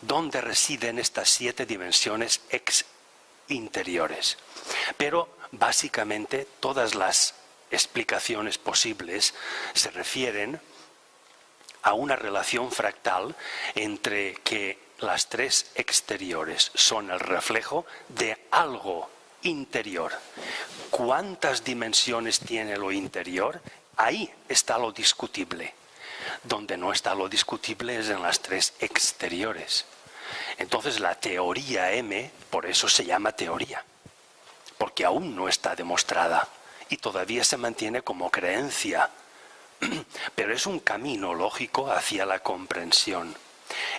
dónde residen estas 7 dimensiones interiores. Pero básicamente todas las explicaciones posibles se refieren a una relación fractal entre que las 3 exteriores son el reflejo de algo interior. ¿Cuántas dimensiones tiene lo interior? Ahí está lo discutible. Donde no está lo discutible es en las 3 exteriores. Entonces la teoría M, por eso se llama teoría, porque aún no está demostrada y todavía se mantiene como creencia. Pero es un camino lógico hacia la comprensión.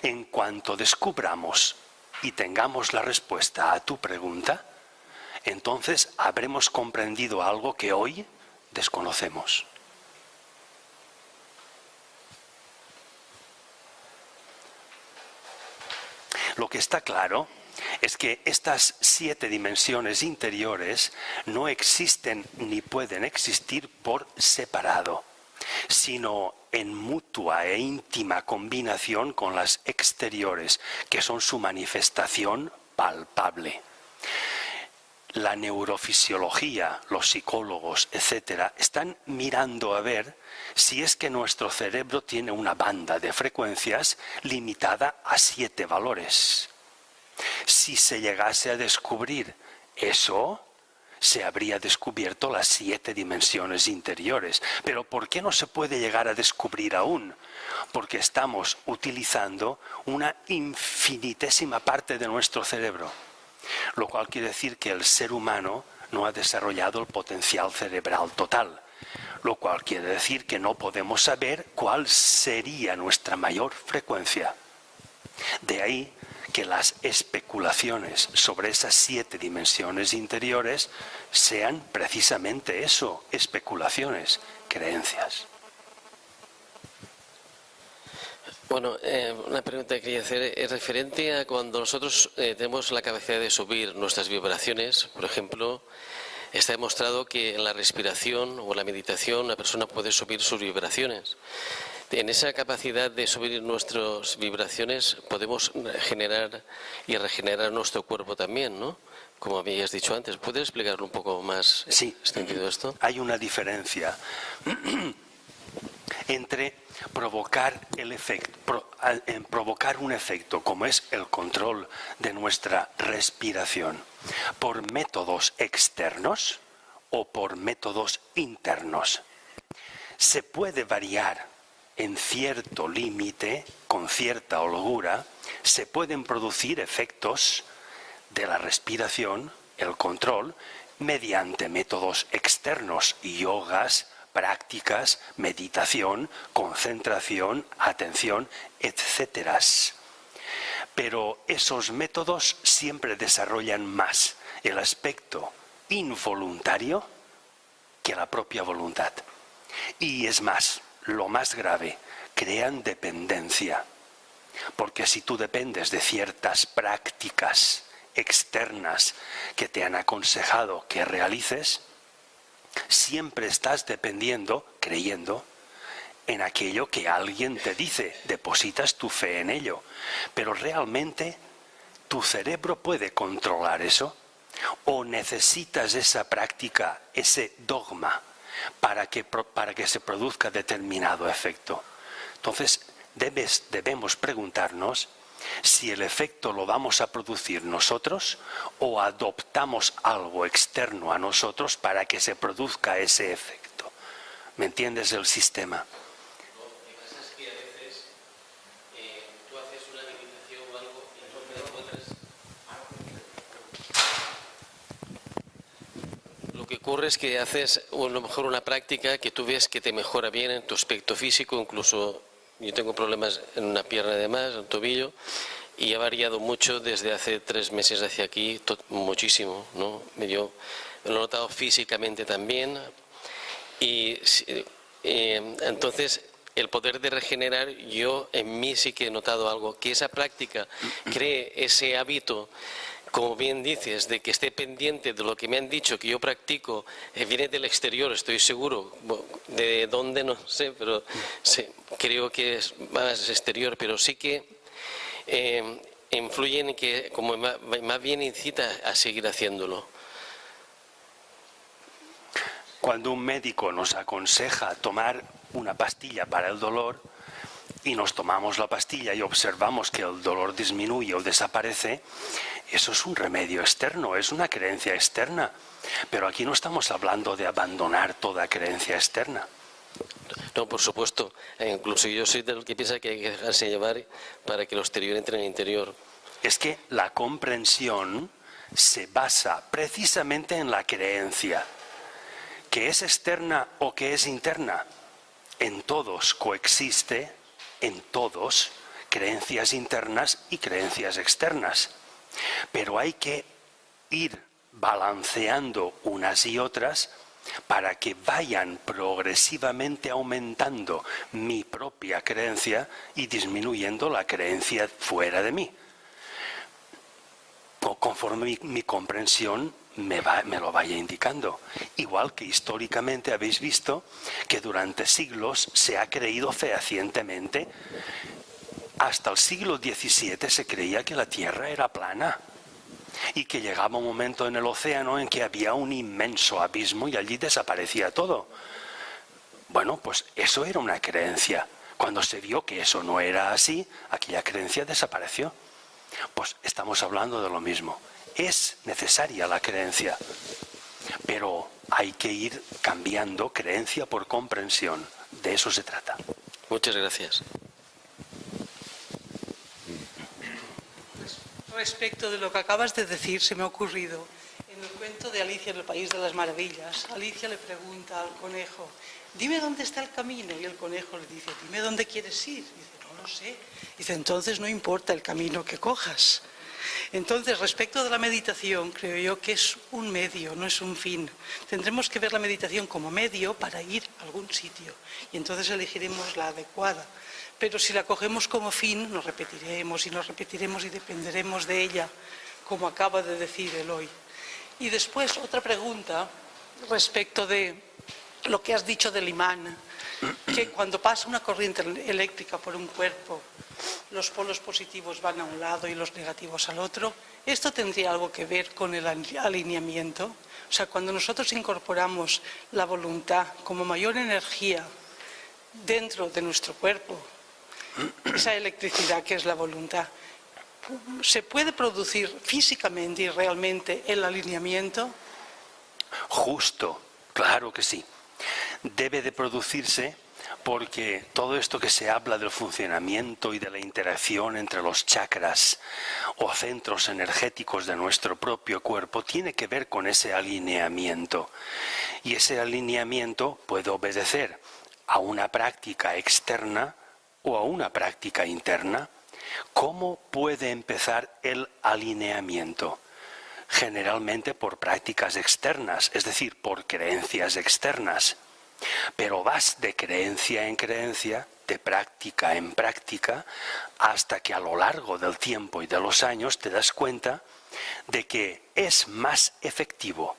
En cuanto descubramos y tengamos la respuesta a tu pregunta, entonces habremos comprendido algo que hoy desconocemos. Lo que está claro es que estas 7 dimensiones interiores no existen ni pueden existir por separado, sino en mutua e íntima combinación con las exteriores, que son su manifestación palpable. La neurofisiología, los psicólogos, etcétera, están mirando a ver si es que nuestro cerebro tiene una banda de frecuencias limitada a 7 valores. Si se llegase a descubrir eso, se habría descubierto las 7 dimensiones interiores. Pero ¿por qué no se puede llegar a descubrir aún? Porque estamos utilizando una infinitésima parte de nuestro cerebro. Lo cual quiere decir que el ser humano no ha desarrollado el potencial cerebral total. Lo cual quiere decir que no podemos saber cuál sería nuestra mayor frecuencia. De ahí que las especulaciones sobre esas 7 dimensiones interiores sean precisamente eso, especulaciones, creencias. Bueno, una pregunta que quería hacer es referente a cuando nosotros tenemos la capacidad de subir nuestras vibraciones. Por ejemplo, está demostrado que en la respiración o la meditación una persona puede subir sus vibraciones. En esa capacidad de subir nuestras vibraciones podemos generar y regenerar nuestro cuerpo también, ¿no? Como habías dicho antes. ¿Puedes explicarlo un poco más extendido esto? Hay una diferencia entre provocar un efecto como es el control de nuestra respiración por métodos externos o por métodos internos. Se puede variar en cierto límite, con cierta holgura, se pueden producir efectos de la respiración, el control, mediante métodos externos, yogas, prácticas, meditación, concentración, atención, etc. Pero esos métodos siempre desarrollan más el aspecto involuntario que la propia voluntad. Y es más, lo más grave, crean dependencia. Porque si tú dependes de ciertas prácticas externas que te han aconsejado que realices, siempre estás dependiendo, creyendo, en aquello que alguien te dice, depositas tu fe en ello. Pero realmente, ¿tu cerebro puede controlar eso? ¿O necesitas esa práctica, ese dogma, para que se produzca determinado efecto? Entonces, debemos preguntarnos si el efecto lo vamos a producir nosotros o adoptamos algo externo a nosotros para que se produzca ese efecto. ¿Me entiendes el sistema? Lo que pasa es que a veces tú haces una meditación o algo y no lo que ocurre es que haces a lo mejor una práctica que tú ves que te mejora bien en tu aspecto físico, incluso yo tengo problemas en una pierna además, en un tobillo, y ha variado mucho desde hace 3 meses hacia aquí, muchísimo, ¿no? Yo lo he notado físicamente también, y entonces el poder de regenerar, yo en mí sí que he notado algo, que esa práctica cree ese hábito, como bien dices, de que esté pendiente de lo que me han dicho, que yo practico, viene del exterior, estoy seguro, de dónde no sé, pero sí, creo que es más exterior, pero sí que influyen en que, como más bien incita a seguir haciéndolo. Cuando un médico nos aconseja tomar una pastilla para el dolor y nos tomamos la pastilla y observamos que el dolor disminuye o desaparece, eso es un remedio externo, es una creencia externa. Pero aquí no estamos hablando de abandonar toda creencia externa. No, por supuesto. Incluso yo soy del que piensa que hay que dejarse llevar para que lo exterior entre en el interior. Es que la comprensión se basa precisamente en la creencia. ¿Que es externa o que es interna? En todos coexiste, en todos, creencias internas y creencias externas. Pero hay que ir balanceando unas y otras para que vayan progresivamente aumentando mi propia creencia y disminuyendo la creencia fuera de mí. O conforme mi comprensión me lo vaya indicando. Igual que históricamente habéis visto que durante siglos se ha creído fehacientemente. Hasta el siglo XVII se creía que la Tierra era plana y que llegaba un momento en el océano en que había un inmenso abismo y allí desaparecía todo. Bueno, pues eso era una creencia. Cuando se vio que eso no era así, aquella creencia desapareció. Pues estamos hablando de lo mismo. Es necesaria la creencia, pero hay que ir cambiando creencia por comprensión. De eso se trata. Muchas gracias. Respecto de lo que acabas de decir, se me ha ocurrido. En el cuento de Alicia en el País de las Maravillas, Alicia le pregunta al conejo, dime dónde está el camino. Y el conejo le dice, dime dónde quieres ir. Dice, no lo sé. Dice, entonces no importa el camino que cojas. Entonces, respecto de la meditación, creo yo que es un medio, no es un fin. Tendremos que ver la meditación como medio para ir a algún sitio y entonces elegiremos la adecuada. Pero si la cogemos como fin, nos repetiremos y dependeremos de ella, como acaba de decir Eloy. Y después, otra pregunta respecto de lo que has dicho del imán, que cuando pasa una corriente eléctrica por un cuerpo, los polos positivos van a un lado y los negativos al otro. ¿Esto tendría algo que ver con el alineamiento? O sea, cuando nosotros incorporamos la voluntad como mayor energía dentro de nuestro cuerpo, esa electricidad que es la voluntad, ¿se puede producir físicamente y realmente el alineamiento? Justo, claro que sí. Debe de producirse porque todo esto que se habla del funcionamiento y de la interacción entre los chakras o centros energéticos de nuestro propio cuerpo tiene que ver con ese alineamiento. Y ese alineamiento puede obedecer a una práctica externa o a una práctica interna. ¿Cómo puede empezar el alineamiento? Generalmente por prácticas externas, es decir, por creencias externas. Pero vas de creencia en creencia, de práctica en práctica, hasta que a lo largo del tiempo y de los años te das cuenta de que es más efectivo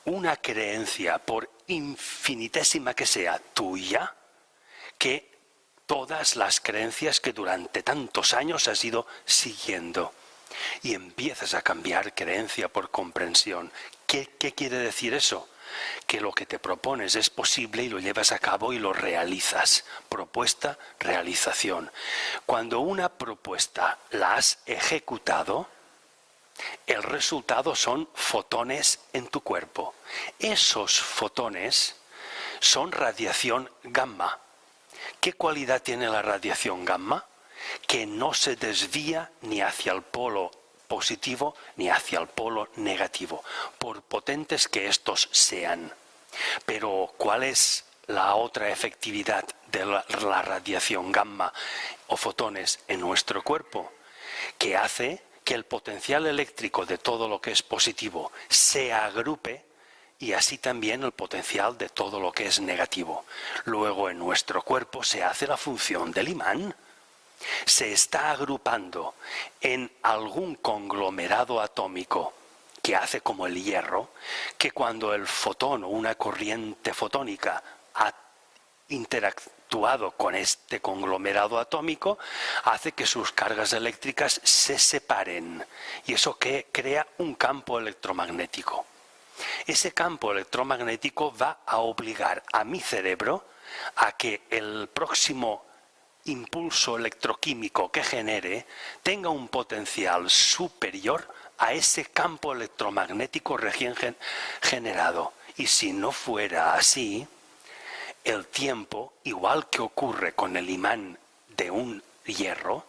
una creencia, por infinitésima que sea tuya, que todas las creencias que durante tantos años has ido siguiendo. Y empiezas a cambiar creencia por comprensión. ¿Qué quiere decir eso? Que lo que te propones es posible y lo llevas a cabo y lo realizas. Propuesta, realización. Cuando una propuesta la has ejecutado, el resultado son fotones en tu cuerpo. Esos fotones son radiación gamma. ¿Qué cualidad tiene la radiación gamma? Que no se desvía ni hacia el polo positivo ni hacia el polo negativo, por potentes que estos sean. Pero, ¿cuál es la otra efectividad de la radiación gamma o fotones en nuestro cuerpo? Que hace que el potencial eléctrico de todo lo que es positivo se agrupe y así también el potencial de todo lo que es negativo. Luego en nuestro cuerpo se hace la función del imán. Se está agrupando en algún conglomerado atómico que hace como el hierro, que cuando el fotón o una corriente fotónica interactuado con este conglomerado atómico hace que sus cargas eléctricas se separen y eso crea un campo electromagnético. Ese campo electromagnético va a obligar a mi cerebro a que el próximo impulso electroquímico que genere tenga un potencial superior a ese campo electromagnético recién generado. Y si no fuera así, el tiempo, igual que ocurre con el imán de un hierro,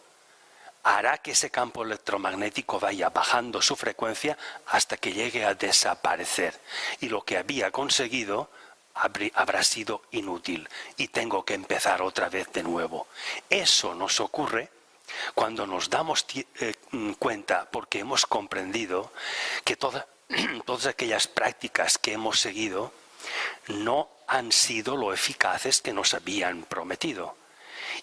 hará que ese campo electromagnético vaya bajando su frecuencia hasta que llegue a desaparecer. Y lo que había conseguido habrá sido inútil y tengo que empezar otra vez de nuevo. Eso nos ocurre cuando nos damos cuenta, porque hemos comprendido que todas aquellas prácticas que hemos seguido no han sido lo eficaces que nos habían prometido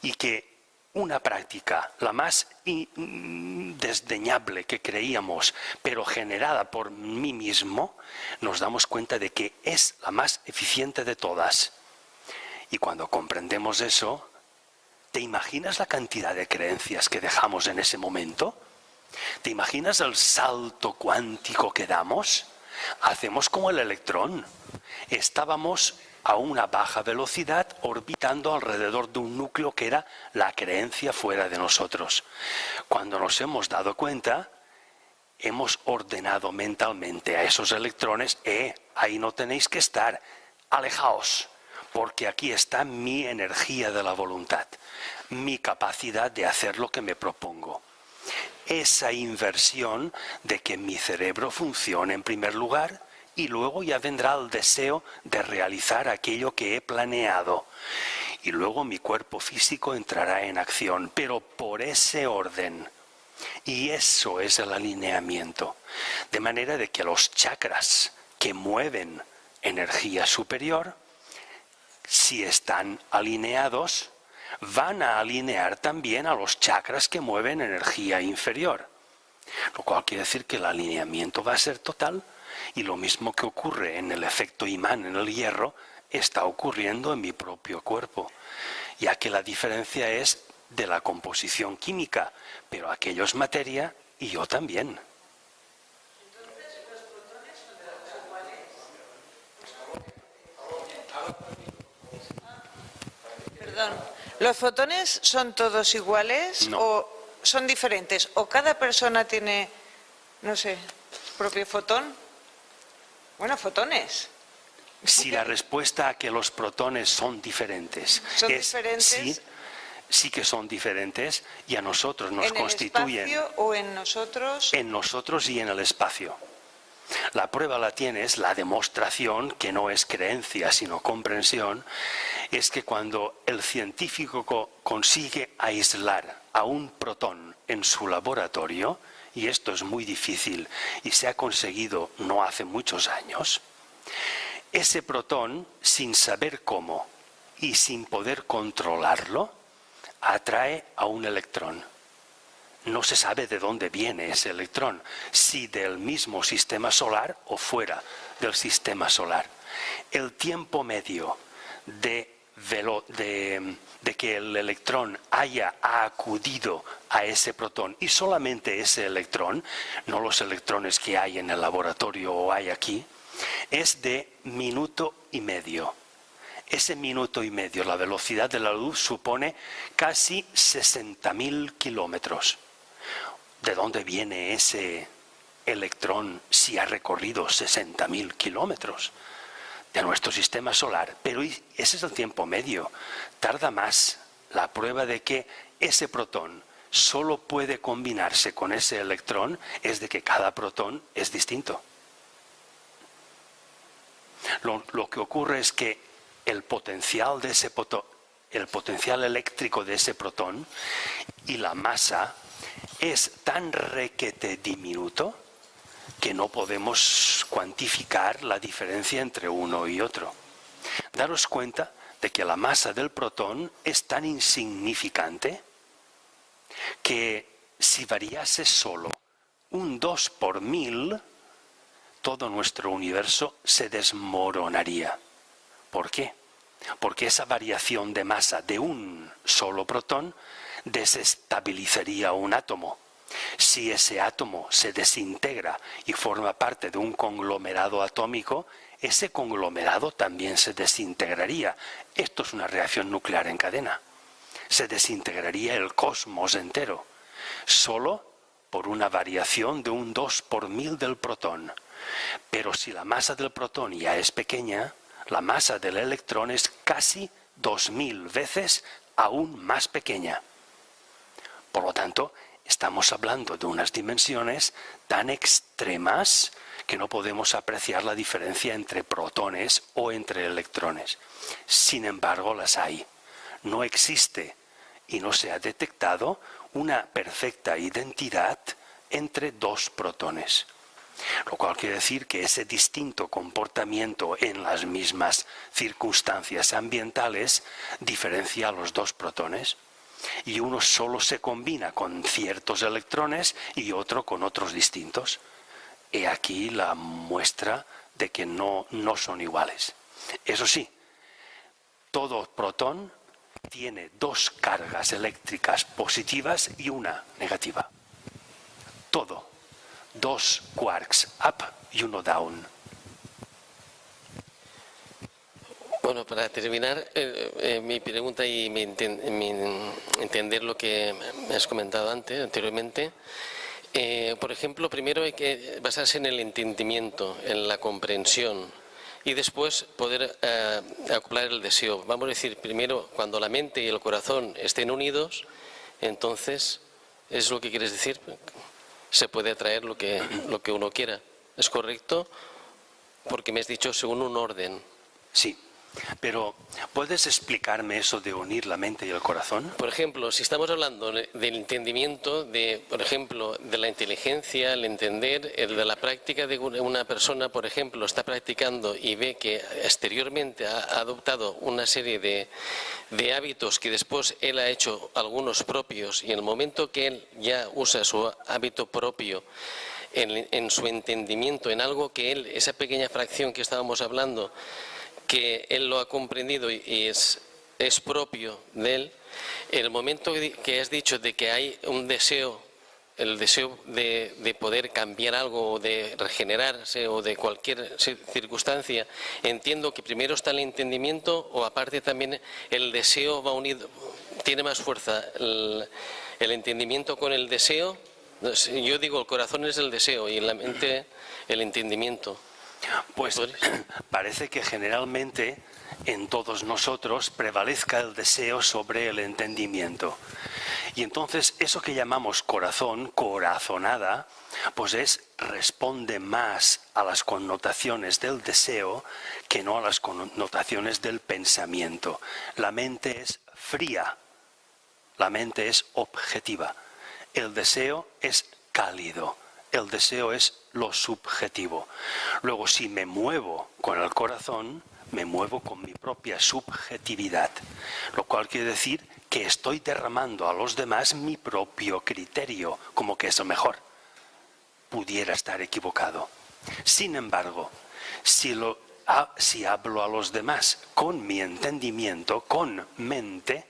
y que una práctica, la más desdeñable que creíamos, pero generada por mí mismo, nos damos cuenta de que es la más eficiente de todas. Y cuando comprendemos eso, ¿te imaginas la cantidad de creencias que dejamos en ese momento? ¿Te imaginas el salto cuántico que damos? Hacemos como el electrón. Estábamos a una baja velocidad orbitando alrededor de un núcleo que era la creencia fuera de nosotros. Cuando nos hemos dado cuenta, hemos ordenado mentalmente a esos electrones, ahí no tenéis que estar, alejaos, porque aquí está mi energía de la voluntad, mi capacidad de hacer lo que me propongo. Esa inversión de que mi cerebro funcione en primer lugar y luego ya vendrá el deseo de realizar aquello que he planeado. Y luego mi cuerpo físico entrará en acción, pero por ese orden. Y eso es el alineamiento. De manera de que los chakras que mueven energía superior, si están alineados, van a alinear también a los chakras que mueven energía inferior. Lo cual quiere decir que el alineamiento va a ser total. Y lo mismo que ocurre en el efecto imán en el hierro, está ocurriendo en mi propio cuerpo. Ya que la diferencia es de la composición química, pero aquello es materia y yo también. Entonces, ¿los protones son todos iguales? Perdón. ¿Los fotones son todos iguales o son diferentes? ¿O cada persona tiene, no sé, su propio fotón? Bueno, fotones. Si la respuesta a que los protones son diferentes ¿Son es diferentes? sí que son diferentes y a nosotros nos constituyen. ¿En el espacio o en nosotros? En nosotros y en el espacio. La prueba la tienes, la demostración, que no es creencia sino comprensión, es que cuando el científico consigue aislar a un protón en su laboratorio, y esto es muy difícil y se ha conseguido no hace muchos años, ese protón, sin saber cómo y sin poder controlarlo, atrae a un electrón. No se sabe de dónde viene ese electrón, si del mismo sistema solar o fuera del sistema solar. El tiempo medio de que el electrón haya acudido a ese protón, y solamente ese electrón, no los electrones que hay en el laboratorio o hay aquí, es de 1,5 minutos. Ese 1,5 minutos, la velocidad de la luz supone casi 60.000 kilómetros. ¿De dónde viene ese electrón si ha recorrido 60.000 kilómetros? De nuestro sistema solar. Pero ese es el tiempo medio. Tarda más. La prueba de que ese protón solo puede combinarse con ese electrón es de que cada protón es distinto. Lo que ocurre es que el potencial de ese el potencial eléctrico de ese protón y la masa es tan requete diminuto que no podemos cuantificar la diferencia entre uno y otro. Daros cuenta de que la masa del protón es tan insignificante que si variase solo un 2 por 1000, todo nuestro universo se desmoronaría. ¿Por qué? porque esa variación de masa de un solo protón desestabilizaría un átomo. Si ese átomo se desintegra y forma parte de un conglomerado atómico, ese conglomerado también se desintegraría. Esto es una reacción nuclear en cadena. Se desintegraría el cosmos entero, solo por una variación de un 2 por 1000 del protón. Pero si la masa del protón ya es pequeña, la masa del electrón es casi 2000 veces aún más pequeña. Por lo tanto, estamos hablando de unas dimensiones tan extremas que no podemos apreciar la diferencia entre protones o entre electrones. Sin embargo, las hay. No existe y no se ha detectado una perfecta identidad entre dos protones. Lo cual quiere decir que ese distinto comportamiento en las mismas circunstancias ambientales diferencia a los dos protones. Y uno solo se combina con ciertos electrones y otro con otros distintos. He aquí la muestra de que no son iguales. Eso sí, todo protón tiene dos cargas eléctricas positivas y una negativa. Todo. Dos quarks up y uno down. Bueno, para terminar, mi pregunta y entender lo que me has comentado anteriormente, por ejemplo, primero hay que basarse en el entendimiento, en la comprensión y después poder acoplar el deseo. Vamos a decir, primero, cuando la mente y el corazón estén unidos, entonces, ¿es lo que quieres decir? Se puede atraer lo que uno quiera. ¿Es correcto? Porque me has dicho según un orden. Sí, pero ¿puedes explicarme eso de unir la mente y el corazón? Por ejemplo, si estamos hablando del entendimiento, por ejemplo, de la inteligencia, el entender, el de la práctica de una persona, por ejemplo, está practicando y ve que exteriormente ha adoptado una serie de hábitos que después él ha hecho algunos propios, y en el momento que él ya usa su hábito propio en su entendimiento, en algo que él, esa pequeña fracción que estábamos hablando, que él lo ha comprendido y es propio de él, en el momento que has dicho de que hay un deseo, el deseo de poder cambiar algo o de regenerarse o de cualquier circunstancia, entiendo que primero está el entendimiento, o aparte también el deseo va unido, tiene más fuerza el entendimiento con el deseo. Yo digo, el corazón es el deseo y la mente el entendimiento. Pues parece que generalmente en todos nosotros prevalezca el deseo sobre el entendimiento. Y entonces eso que llamamos corazón, corazonada, pues responde más a las connotaciones del deseo que no a las connotaciones del pensamiento. La mente es fría, la mente es objetiva. El deseo es cálido. El deseo es lo subjetivo. Luego, si me muevo con el corazón, me muevo con mi propia subjetividad, lo cual quiere decir que estoy derramando a los demás mi propio criterio, como que es lo mejor. Pudiera estar equivocado. Sin embargo, si hablo a los demás con mi entendimiento, con mente,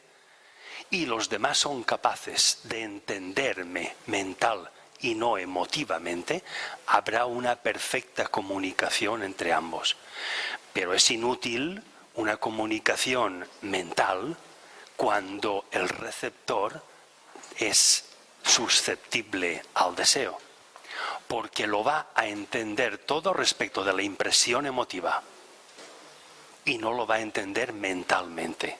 y los demás son capaces de entenderme mental y no emotivamente, habrá una perfecta comunicación entre ambos. Pero es inútil una comunicación mental cuando el receptor es susceptible al deseo, porque lo va a entender todo respecto de la impresión emotiva y no lo va a entender mentalmente.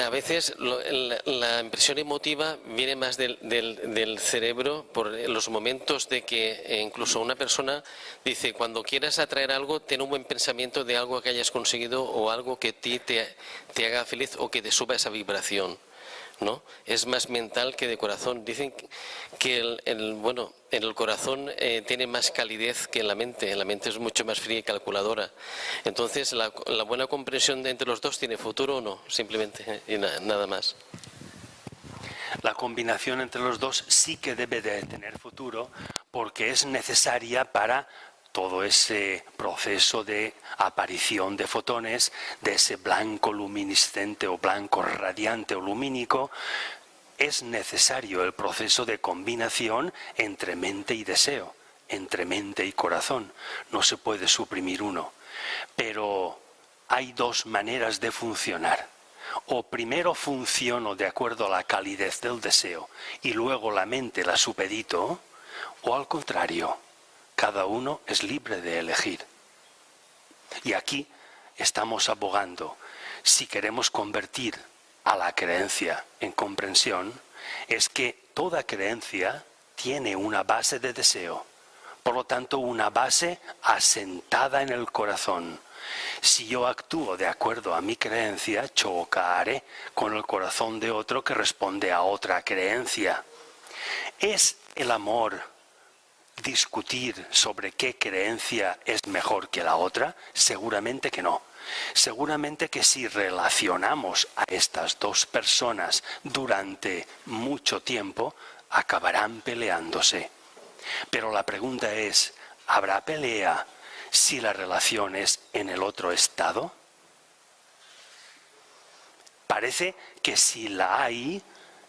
A veces la impresión emotiva viene más del cerebro por los momentos de que incluso una persona dice, cuando quieras atraer algo, ten un buen pensamiento de algo que hayas conseguido o algo que a ti te haga feliz o que te suba esa vibración, ¿no? Es más mental que de corazón. Dicen que el corazón tiene más calidez que en la mente. La mente es mucho más fría y calculadora. Entonces, la buena comprensión entre los dos tiene futuro o no, simplemente, y nada más. La combinación entre los dos sí que debe de tener futuro, porque es necesaria para todo ese proceso de aparición de fotones, de ese blanco luminiscente o blanco radiante o lumínico, es necesario el proceso de combinación entre mente y deseo, entre mente y corazón. No se puede suprimir uno. Pero hay dos maneras de funcionar. O primero funciono de acuerdo a la calidez del deseo y luego la mente la supedito, o al contrario, cada uno es libre de elegir. Y aquí estamos abogando, si queremos convertir a la creencia en comprensión, es que toda creencia tiene una base de deseo, por lo tanto una base asentada en el corazón. Si yo actúo de acuerdo a mi creencia, chocaré con el corazón de otro que responde a otra creencia. ¿Es el amor discutir sobre qué creencia es mejor que la otra? Seguramente que no. Seguramente que si relacionamos a estas dos personas durante mucho tiempo, acabarán peleándose. Pero la pregunta es, ¿habrá pelea si la relación es en el otro estado? Parece que si la hay,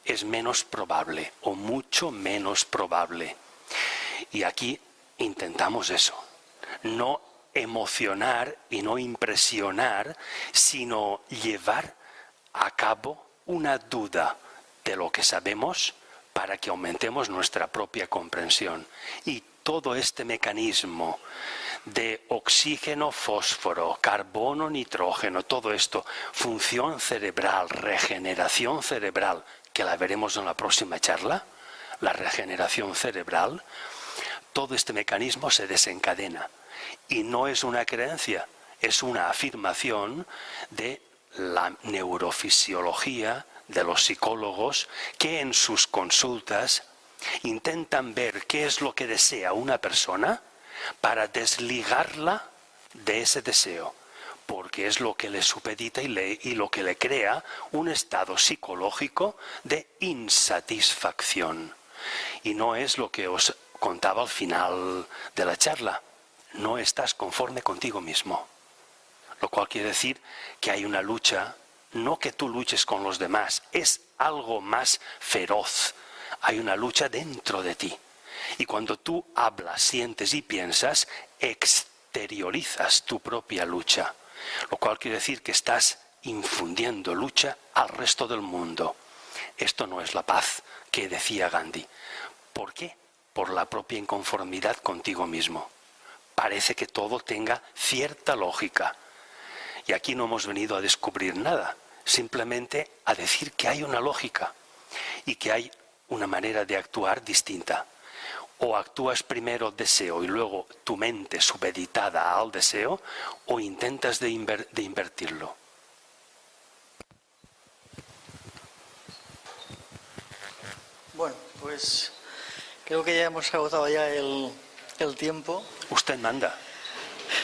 es menos probable o mucho menos probable. Y aquí intentamos eso, no emocionar y no impresionar, sino llevar a cabo una duda de lo que sabemos para que aumentemos nuestra propia comprensión. Y todo este mecanismo de oxígeno, fósforo, carbono, nitrógeno, todo esto, función cerebral, regeneración cerebral, que la veremos en la próxima charla, la regeneración cerebral, todo este mecanismo se desencadena. Y no es una creencia, es una afirmación de la neurofisiología, de los psicólogos, que en sus consultas intentan ver qué es lo que desea una persona para desligarla de ese deseo, porque es lo que le supedita y lo que le crea un estado psicológico de insatisfacción. Y no es lo que os contaba al final de la charla. No estás conforme contigo mismo. Lo cual quiere decir que hay una lucha, no que tú luches con los demás, es algo más feroz. Hay una lucha dentro de ti. Y cuando tú hablas, sientes y piensas, exteriorizas tu propia lucha. Lo cual quiere decir que estás infundiendo lucha al resto del mundo. Esto no es la paz que decía Gandhi. ¿Por qué? Por la propia inconformidad contigo mismo. Parece que todo tenga cierta lógica. Y aquí no hemos venido a descubrir nada, simplemente a decir que hay una lógica y que hay una manera de actuar distinta. O actúas primero deseo y luego tu mente supeditada al deseo, o intentas de invertirlo. Bueno, pues creo que ya hemos agotado ya el tiempo. Usted manda.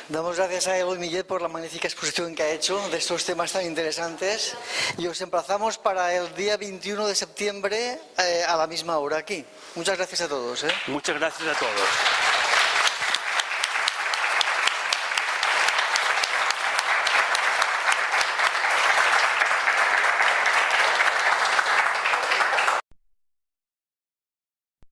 Damos gracias a Eloy Millet por la magnífica exposición que ha hecho de estos temas tan interesantes y os emplazamos para el día 21 de septiembre a la misma hora aquí. Muchas gracias a todos. Muchas gracias a todos.